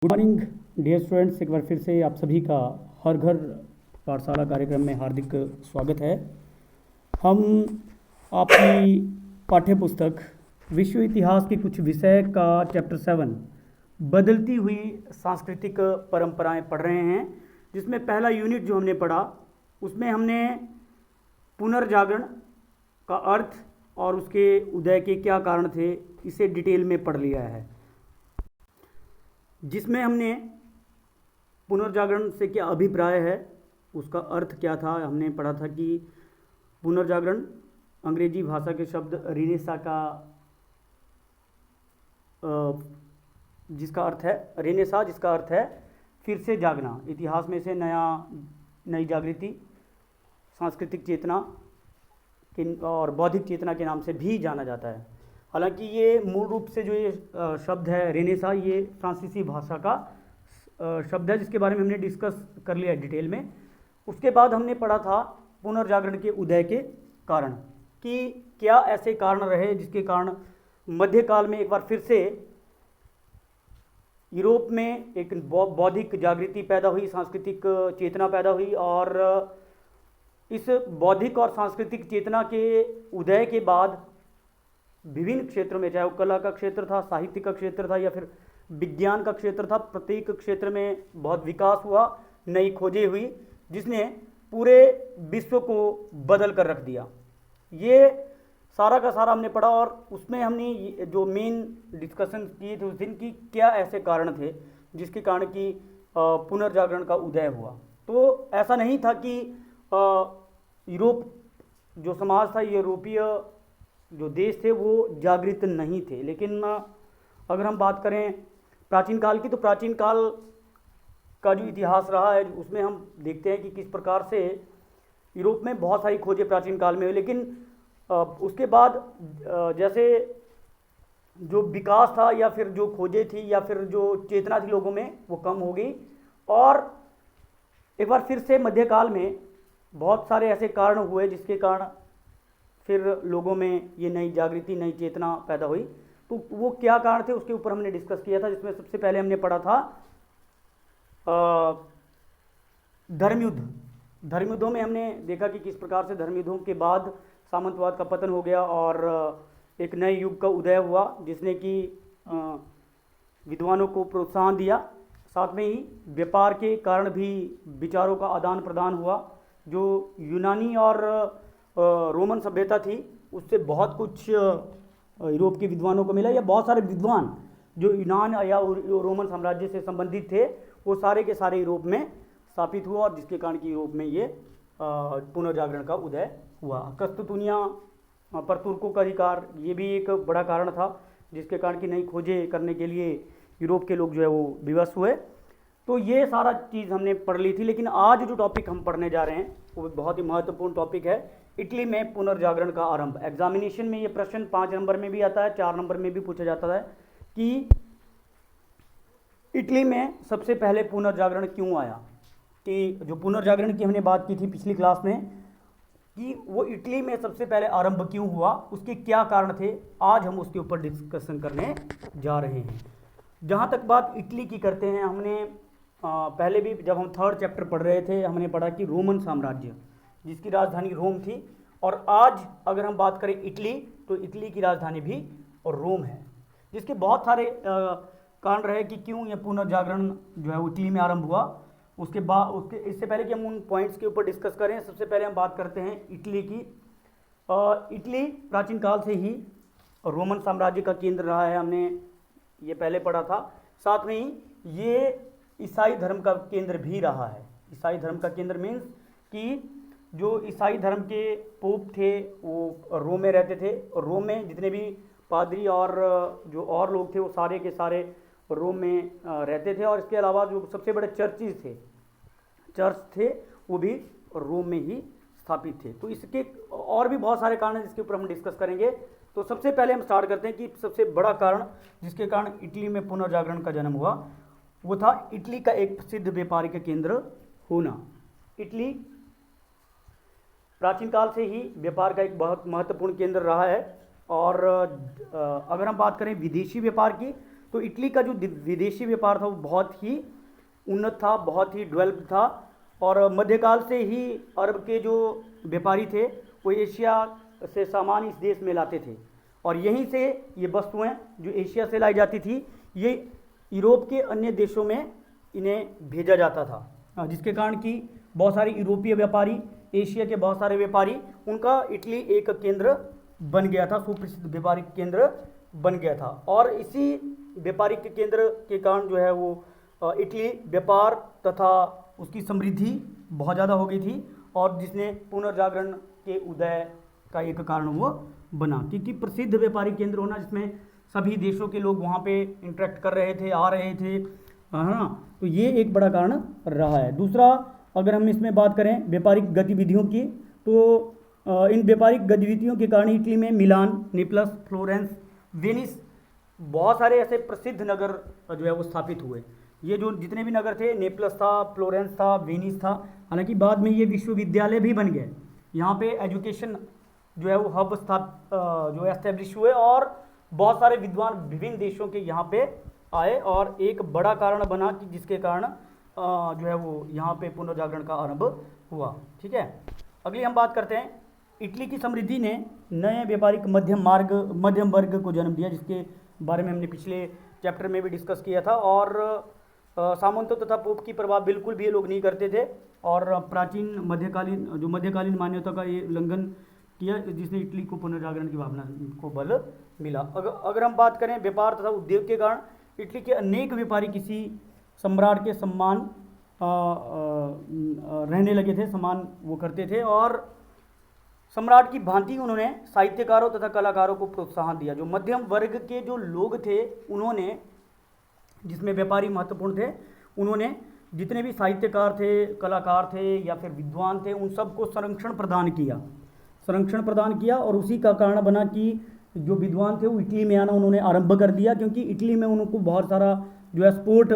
Good morning dear students, एक बार फिर से आप सभी का हर घर पाठशाला कार्यक्रम में हार्दिक स्वागत है। हम आपकी पाठ्य पुस्तक विश्व इतिहास के कुछ विषय का चैप्टर 7 बदलती हुई सांस्कृतिक परंपराएं पढ़ रहे हैं, जिसमें पहला यूनिट जो हमने पढ़ा उसमें हमने पुनर्जागरण का अर्थ और उसके उदय के क्या कारण थे इसे डिटेल में पढ़ लिया है, जिसमें हमने पुनर्जागरण से क्या अभिप्राय है, उसका अर्थ क्या था। हमने पढ़ा था कि पुनर्जागरण अंग्रेजी भाषा के शब्द रेनेसा का जिसका अर्थ है रेनेसा, जिसका अर्थ है फिर से जागना, इतिहास में से नई जागृति, सांस्कृतिक चेतना और बौद्धिक चेतना के नाम से भी जाना जाता है। हालांकि ये मूल रूप से जो ये शब्द है रेनेसा, ये फ्रांसीसी भाषा का शब्द है, जिसके बारे में हमने डिस्कस कर लिया है डिटेल में। उसके बाद हमने पढ़ा था पुनर्जागरण के उदय के कारण, कि क्या ऐसे कारण रहे जिसके कारण मध्यकाल में एक बार फिर से यूरोप में एक बौद्धिक जागृति पैदा हुई, सांस्कृतिक चेतना पैदा हुई, और इस बौद्धिक और सांस्कृतिक चेतना के उदय के बाद विभिन्न क्षेत्रों में, चाहे वो कला का क्षेत्र था, साहित्य का क्षेत्र था या फिर विज्ञान का क्षेत्र था, प्रत्येक क्षेत्र में बहुत विकास हुआ, नई खोजें हुई, जिसने पूरे विश्व को बदल कर रख दिया। ये सारा का सारा हमने पढ़ा, और उसमें हमने जो मेन डिस्कशन किए थे उस दिन की क्या ऐसे कारण थे जिसके कारण कि पुनर्जागरण का उदय हुआ। तो ऐसा नहीं था कि यूरोप जो समाज था, यूरोपीय जो देश थे वो जागृत नहीं थे, लेकिन अगर हम बात करें प्राचीन काल की, तो प्राचीन काल का जो इतिहास रहा है उसमें हम देखते हैं कि किस प्रकार से यूरोप में बहुत सारी खोजें प्राचीन काल में हुई, लेकिन उसके बाद जैसे जो विकास था या फिर जो खोजें थी या फिर जो चेतना थी लोगों में, वो कम हो गई, और एक बार फिर से मध्यकाल में बहुत सारे ऐसे कारण हुए जिसके कारण फिर लोगों में ये नई जागृति, नई चेतना पैदा हुई। तो वो क्या कारण थे उसके ऊपर हमने डिस्कस किया था, जिसमें सबसे पहले हमने पढ़ा था धर्मयुद्ध। धर्मयुद्धों में हमने देखा कि किस प्रकार से धर्मयुद्धों के बाद सामंतवाद का पतन हो गया और एक नए युग का उदय हुआ, जिसने कि विद्वानों को प्रोत्साहन दिया। साथ में ही व्यापार के कारण भी विचारों का आदान प्रदान हुआ। जो यूनानी और रोमन सभ्यता थी उससे बहुत कुछ यूरोप के विद्वानों को मिला, या बहुत सारे विद्वान जो यूनान या रोमन साम्राज्य से संबंधित थे वो सारे के सारे यूरोप में स्थापित हुआ, और जिसके कारण कि यूरोप में ये पुनर्जागरण का उदय हुआ। कस्तुतुनिया पर तुर्कों का अधिकार, ये भी एक बड़ा कारण था जिसके कारण कि नई खोजें करने के लिए यूरोप के लोग जो है वो विवश हुए। तो ये सारा चीज़ हमने पढ़ ली थी, लेकिन आज जो टॉपिक हम पढ़ने जा रहे हैं वो बहुत ही महत्वपूर्ण टॉपिक है, इटली में पुनर्जागरण का आरंभ। एग्जामिनेशन में ये प्रश्न 5 नंबर में भी आता है, 4 नंबर में भी पूछा जाता है कि इटली में सबसे पहले पुनर्जागरण क्यों आया। कि जो पुनर्जागरण की हमने बात की थी पिछली क्लास में कि वो इटली में सबसे पहले आरंभ क्यों हुआ, उसके क्या कारण थे, आज हम उसके ऊपर डिस्कशन करने जा रहे हैं। जहाँ तक बात इटली की करते हैं, हमने पहले भी जब हम 3rd चैप्टर पढ़ रहे थे हमने पढ़ा कि रोमन साम्राज्य जिसकी राजधानी रोम थी, और आज अगर हम बात करें इटली, तो इटली की राजधानी भी और रोम है, जिसके बहुत सारे कारण रहे कि क्यों यह पुनर्जागरण जो है इटली में आरंभ हुआ। उसके इससे पहले कि हम उन पॉइंट्स के ऊपर डिस्कस करें, सबसे पहले हम बात करते हैं इटली की। इटली प्राचीन काल से ही रोमन साम्राज्य का केंद्र रहा है, हमने ये पहले पढ़ा था। साथ में ही ये ईसाई धर्म का केंद्र भी रहा है। ईसाई धर्म का केंद्र मीन्स कि जो ईसाई धर्म के पोप थे वो रोम में रहते थे, और रोम में जितने भी पादरी और जो और लोग थे वो सारे के सारे रोम में रहते थे, और इसके अलावा जो सबसे बड़े चर्च थे वो भी रोम में ही स्थापित थे। तो इसके और भी बहुत सारे कारण हैं जिसके ऊपर हम डिस्कस करेंगे। तो सबसे पहले हम स्टार्ट करते हैं कि सबसे बड़ा कारण जिसके कारण इटली में पुनर्जागरण का जन्म हुआ वो था इटली का एक प्रसिद्ध व्यापारिक केंद्र होना। इटली प्राचीन काल से ही व्यापार का एक बहुत महत्वपूर्ण केंद्र रहा है, और अगर हम बात करें विदेशी व्यापार की, तो इटली का जो विदेशी व्यापार था वो बहुत ही उन्नत था, बहुत ही डेवलप था। और मध्यकाल से ही अरब के जो व्यापारी थे वो एशिया से सामान इस देश में लाते थे, और यहीं से ये वस्तुएं जो एशिया से लाई जाती थी ये यूरोप के अन्य देशों में इन्हें भेजा जाता था, जिसके कारण कि बहुत सारे यूरोपीय व्यापारी, एशिया के बहुत सारे व्यापारी, उनका इटली एक केंद्र बन गया था, सुप्रसिद्ध व्यापारिक केंद्र बन गया था। और इसी व्यापारिक केंद्र के कारण जो है वो इटली व्यापार तथा उसकी समृद्धि बहुत ज़्यादा हो गई थी, और जिसने पुनर्जागरण के उदय का एक कारण वो बना, क्योंकि प्रसिद्ध व्यापारिक केंद्र होना जिसमें सभी देशों के लोग वहाँ पे इंटरेक्ट कर रहे थे, आ रहे थे, है ना, तो ये एक बड़ा कारण रहा है। दूसरा, अगर हम इसमें बात करें व्यापारिक गतिविधियों की, तो इन व्यापारिक गतिविधियों के कारण इटली में मिलान, नेपल्स, फ्लोरेंस, वेनिस, बहुत सारे ऐसे प्रसिद्ध नगर जो है वो स्थापित हुए। ये जो जितने भी नगर थे, नेपल्स था, फ्लोरेंस था, वेनिस था, हालांकि बाद में ये विश्वविद्यालय भी बन गए। यहाँ पे एजुकेशन जो है वो हब जो एस्टेब्लिश हुए, और बहुत सारे विद्वान विभिन्न देशों के यहाँ पे आए, और एक बड़ा कारण बना कि जिसके कारण जो है वो यहाँ पे पुनर्जागरण का आरंभ हुआ। ठीक है, अगली हम बात करते हैं, इटली की समृद्धि ने नए व्यापारिक मध्यम वर्ग को जन्म दिया, जिसके बारे में हमने पिछले चैप्टर में भी डिस्कस किया था। और सामंतों तथा पोप की प्रभाव बिल्कुल भी ये लोग नहीं करते थे, और प्राचीन मध्यकालीन मान्यता का ये उल्लंघन किया, जिसने इटली को पुनर्जागरण की भावना को बल मिला। अगर हम बात करें व्यापार तथा उद्योग के कारण, इटली के अनेक व्यापारी किसी सम्राट के सम्मान रहने लगे थे, सम्मान वो करते थे, और सम्राट की भांति उन्होंने साहित्यकारों तथा कलाकारों को प्रोत्साहन दिया। जो मध्यम वर्ग के जो लोग थे उन्होंने, जिसमें व्यापारी महत्वपूर्ण थे, उन्होंने जितने भी साहित्यकार थे, कलाकार थे या फिर विद्वान थे, उन सबको संरक्षण प्रदान किया, और उसी का कारण बना कि जो विद्वान थे वो इटली में आना उन्होंने आरंभ कर दिया, क्योंकि इटली में उनको बहुत सारा जो है सपोर्ट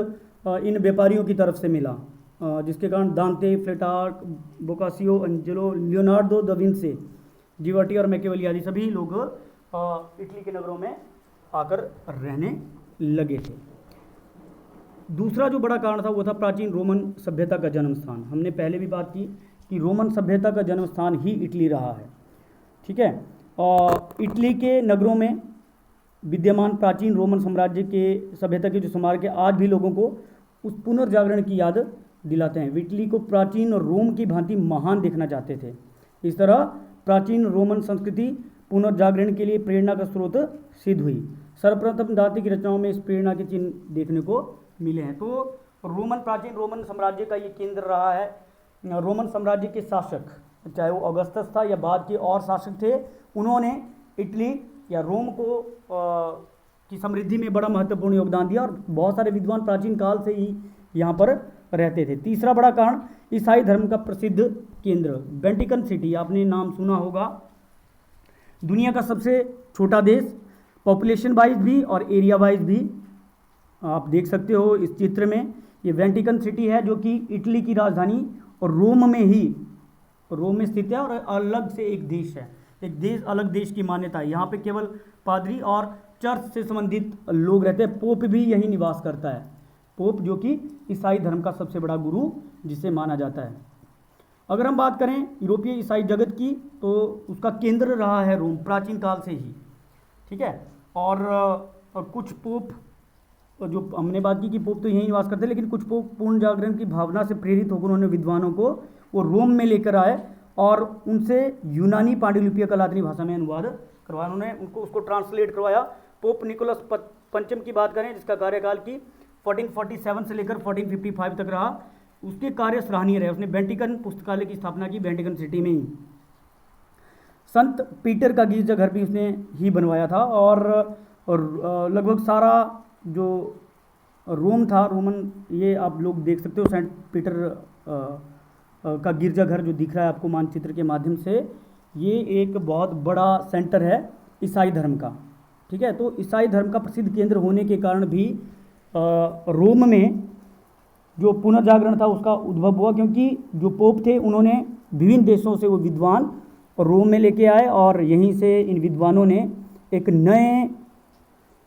इन व्यापारियों की तरफ से मिला, जिसके कारण दांते, प्लेटार्क, बोकासियो, अंजेलो, लियोनार्डो दा विंची, जिवर्टी और मैकियावेली आदि सभी लोग इटली के नगरों में आकर रहने लगे थे। दूसरा जो बड़ा कारण था वो था प्राचीन रोमन सभ्यता का जन्म स्थान। हमने पहले भी बात की कि रोमन सभ्यता का जन्म स्थान ही इटली रहा है। ठीक है, और इटली के नगरों में विद्यमान प्राचीन रोमन साम्राज्य के सभ्यता के जो स्मारक है आज भी लोगों को उस पुनर्जागरण की याद दिलाते हैं। इटली को प्राचीन रोम की भांति महान देखना चाहते थे। इस तरह प्राचीन रोमन संस्कृति पुनर्जागरण के लिए प्रेरणा का स्रोत सिद्ध हुई। सर्वप्रथम दांते की रचनाओं में इस प्रेरणा के चिन्ह देखने को मिले हैं। तो प्राचीन रोमन साम्राज्य का ये केंद्र रहा है। रोमन साम्राज्य के शासक, चाहे वो ऑगस्टस था या बाद के और शासक थे, उन्होंने इटली या रोम को की समृद्धि में बड़ा महत्वपूर्ण योगदान दिया, और बहुत सारे विद्वान प्राचीन काल से ही यहाँ पर रहते थे। तीसरा बड़ा कारण ईसाई धर्म का प्रसिद्ध केंद्र वेटिकन सिटी, आपने नाम सुना होगा। दुनिया का सबसे छोटा देश, पॉपुलेशन वाइज भी और एरिया वाइज भी, आप देख सकते हो इस चित्र में। ये वेटिकन सिटी है जो कि इटली की राजधानी और रोम में स्थित है, और अलग से एक देश है, एक देश अलग देश की मान्यता है। यहाँ पे केवल पादरी और चर्च से संबंधित लोग रहते हैं। पोप भी यही निवास करता है, पोप जो कि ईसाई धर्म का सबसे बड़ा गुरु जिसे माना जाता है। अगर हम बात करें यूरोपीय ईसाई जगत की, तो उसका केंद्र रहा है रोम प्राचीन काल से ही। ठीक है, और कुछ पोप, जो हमने बात की कि पोप तो यहीं निवास करते हैं, लेकिन कुछ पोप पूर्ण जागरण की भावना से प्रेरित होकर उन्होंने विद्वानों को वो रोम में लेकर आए और उनसे यूनानी पांडुलिपि का लातिनी भाषा में अनुवाद करवाया। उन्होंने उसको ट्रांसलेट करवाया। पोप निकोलस पंचम की बात करें, जिसका कार्यकाल की 1447 से लेकर 1455 तक रहा, उसके कार्य सराहनीय रहे। उसने वेटिकन पुस्तकालय की स्थापना की वेटिकन सिटी में ही। संत पीटर का गिरजाघर भी उसने ही बनवाया था, और लगभग सारा जो रोम था, रोमन, ये आप लोग देख सकते हो सेंट पीटर का गिरजाघर जो दिख रहा है आपको मानचित्र के माध्यम से, ये एक बहुत बड़ा सेंटर है ईसाई धर्म का। ठीक है, तो ईसाई धर्म का प्रसिद्ध केंद्र होने के कारण भी रोम में जो पुनर्जागरण था उसका उद्भव हुआ, क्योंकि जो पोप थे उन्होंने विभिन्न देशों से वो विद्वान रोम में लेके आए, और यहीं से इन विद्वानों ने एक नए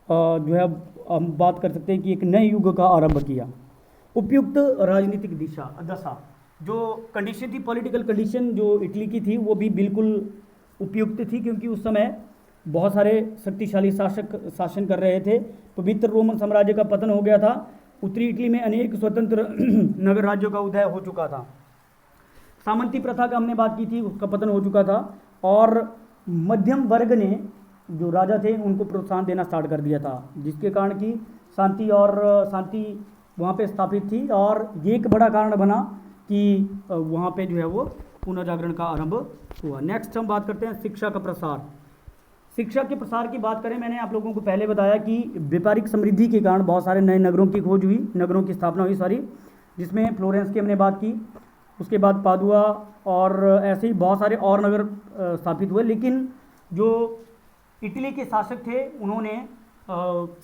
जो है हम बात कर सकते हैं कि एक नए युग का आरंभ किया। उपयुक्त राजनीतिक दशा जो कंडीशन थी, पॉलिटिकल कंडीशन जो इटली की थी वो भी बिल्कुल उपयुक्त थी, क्योंकि उस समय बहुत सारे शक्तिशाली शासक शासन कर रहे थे। पवित्र रोमन साम्राज्य का पतन हो गया था। उत्तरी इटली में अनेक स्वतंत्र नगर राज्यों का उदय हो चुका था। सामंती प्रथा का हमने बात की थी, उसका पतन हो चुका था। और मध्यम वर्ग ने, जो राजा थे, उनको प्रोत्साहन देना स्टार्ट कर दिया था, जिसके कारण की शांति वहाँ पे स्थापित थी। और ये एक बड़ा कारण बना कि वहाँ पे जो है वो पुनर्जागरण का आरंभ हुआ। नेक्स्ट हम बात करते हैं शिक्षा का प्रसार। शिक्षा के प्रसार की बात करें, मैंने आप लोगों को पहले बताया कि व्यापारिक समृद्धि के कारण बहुत सारे नए नगरों की खोज हुई, नगरों की स्थापना हुई, जिसमें फ्लोरेंस की हमने बात की, उसके बाद पादुआ, और ऐसे ही बहुत सारे और नगर स्थापित हुए। लेकिन जो इटली के शासक थे उन्होंने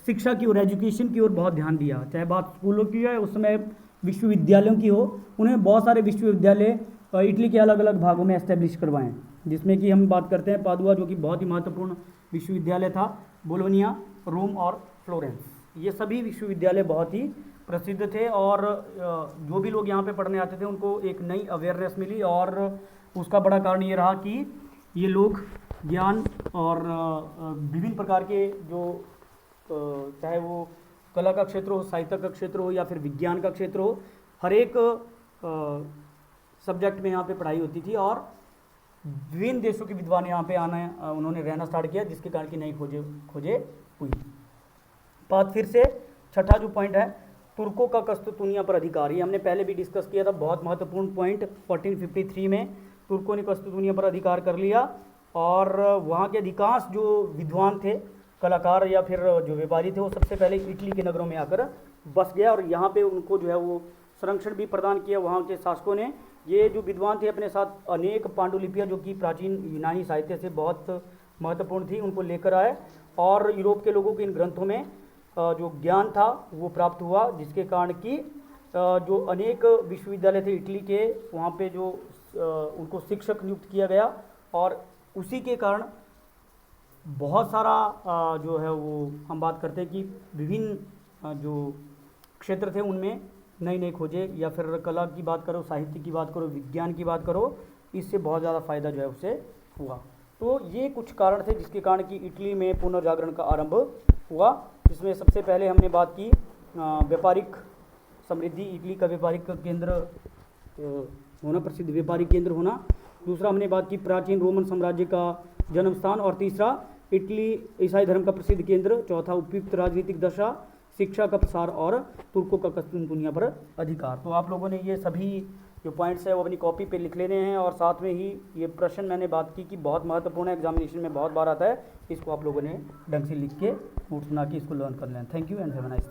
शिक्षा की और एजुकेशन की ओर बहुत ध्यान दिया, चाहे बात स्कूलों की है, उस समय विश्वविद्यालयों की हो। उन्हें बहुत सारे विश्वविद्यालय इटली के अलग अलग भागों में एस्टेब्लिश करवाएं, जिसमें कि हम बात करते हैं पादुआ, जो कि बहुत ही महत्वपूर्ण विश्वविद्यालय था, बोलोनिया, रोम और फ्लोरेंस। ये सभी विश्वविद्यालय बहुत ही प्रसिद्ध थे, और जो भी लोग यहाँ पे पढ़ने आते थे उनको एक नई अवेयरनेस मिली। और उसका बड़ा कारण ये रहा कि ये लोग ज्ञान और विभिन्न प्रकार के जो चाहे वो कला का क्षेत्र हो, साहित्य का क्षेत्र हो, या फिर विज्ञान का क्षेत्र हो, हर एक सब्जेक्ट में यहाँ पे पढ़ाई होती थी। और विभिन्न देशों के विद्वान यहाँ पे आना, उन्होंने रहना स्टार्ट किया, जिसके कारण की नई खोजें हुई। बात फिर से छठा जो पॉइंट है, तुर्कों का कस्तूनिया पर अधिकार। ये हमने पहले भी डिस्कस किया था, बहुत महत्वपूर्ण पॉइंट। 1453 में तुर्कों ने कस्तूनिया पर अधिकार कर लिया, और वहाँ के अधिकांश जो विद्वान थे, कलाकार या फिर जो व्यापारी थे, वो सबसे पहले इटली के नगरों में आकर बस गया, और यहाँ पे उनको जो है वो संरक्षण भी प्रदान किया वहाँ के शासकों ने। ये जो विद्वान थे अपने साथ अनेक पांडुलिपियाँ, जो कि प्राचीन यूनानी साहित्य से बहुत महत्वपूर्ण थी, उनको लेकर आए, और यूरोप के लोगों के इन ग्रंथों में जो ज्ञान था वो प्राप्त हुआ, जिसके कारण कि जो अनेक विश्वविद्यालय थे इटली के, वहाँ पे जो उनको शिक्षक नियुक्त किया गया, और उसी के कारण बहुत सारा जो है वो हम बात करते हैं कि विभिन्न जो क्षेत्र थे उनमें नई नई खोजें, या फिर कला की बात करो, साहित्य की बात करो, विज्ञान की बात करो, इससे बहुत ज़्यादा फायदा जो है उसे हुआ। तो ये कुछ कारण थे जिसके कारण कि इटली में पुनर्जागरण का आरंभ हुआ। जिसमें सबसे पहले हमने बात की व्यापारिक समृद्धि, इटली का व्यापारिक केंद्र होना, प्रसिद्ध व्यापारिक केंद्र होना। दूसरा हमने बात की प्राचीन रोमन साम्राज्य का जन्म स्थान, और तीसरा इटली ईसाई धर्म का प्रसिद्ध केंद्र। चौथा उपयुक्त राजनीतिक दशा, शिक्षा का प्रसार, और तुर्कों का कस्तूनिया पर अधिकार। तो आप लोगों ने ये सभी जो पॉइंट्स है वो अपनी कॉपी पे लिख लेने हैं, और साथ में ही ये प्रश्न मैंने बात की कि बहुत महत्वपूर्ण है, एग्जामिनेशन में बहुत बार आता है, इसको आप लोगों ने ढंग से लिख के नोट्स बना के इसको लर्न कर लें। Thank you and have a nice day.